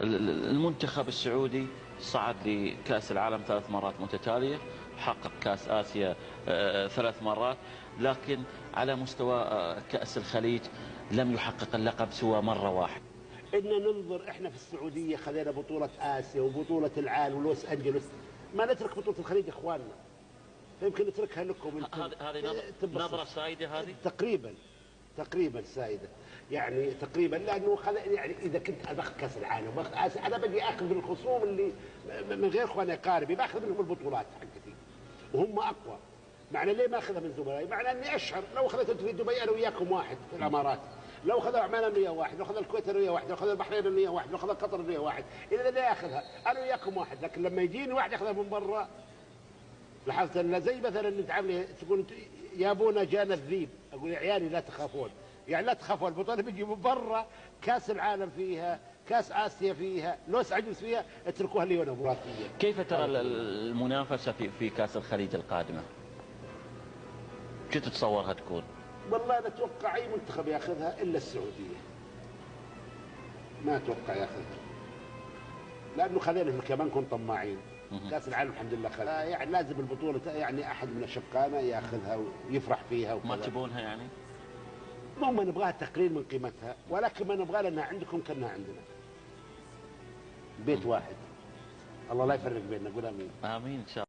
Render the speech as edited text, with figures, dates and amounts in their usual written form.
المنتخب السعودي صعد لكأس العالم 3 مرات متتالية، حقق كأس آسيا 3 مرات، لكن على مستوى كأس الخليج لم يحقق اللقب سوى مرة واحدة. إن ننظر إحنا في السعودية خذينا بطولة آسيا وبطولة العالم ولوس أنجلوس، ما نترك بطولة الخليج يا إخواننا، فيمكن نتركها لكم. هذه نظرة سائدة هذه؟ تقريبا سائده، يعني تقريبا، لانه يعني اذا كنت باخذ كاس العالم وباخذ آسيا، انا بدي اخذ من الخصوم اللي من غير اخواني اقاربي، باخذ منهم البطولات حقتي وهم اقوى. معنى ليه ما اخذها من زملائي؟ معنى اني اشهر. لو اخذت انت في دبي انا وياكم واحد في الامارات، لو اخذ عمان انا ويا واحد، لو اخذ الكويت انا ويا واحد، لو اخذ البحرين انا ويا واحد، لو اخذ قطر انا ويا واحد، اذا ليه اخذها؟ انا وياكم واحد. لكن لما يجيني واحد ياخذها من برا، لاحظت ان زي مثلا انت عامله تقول يا ابونا جانا الذيب، اقول يا عيالي لا تخافون، يعني لا تخافوا، البطوله بيجي من برا، كاس العالم فيها، كاس اسيا فيها، لوس انجلوس فيها، اتركوها لي وانا مراتيه. كيف ترى المنافسة في كأس الخليج القادمة؟ شو تتصورها تكون؟ والله انا اتوقع اي منتخب ياخذها الا السعوديه، ما اتوقع ياخذها، لانه خلينا كمان نكون طماعين. كاس العالم الحمد لله خذ، يعني لازم البطوله يعني احد من اشقائنا ياخذها ويفرح فيها وكذا. ما تبونها يعني؟ مو ما نبغاها تقليل من قيمتها، ولكن ما نبغى لانها عندكم كانها عندنا، بيت واحد. الله لا يفرق بيننا، قول امين. امين ان شاء الله.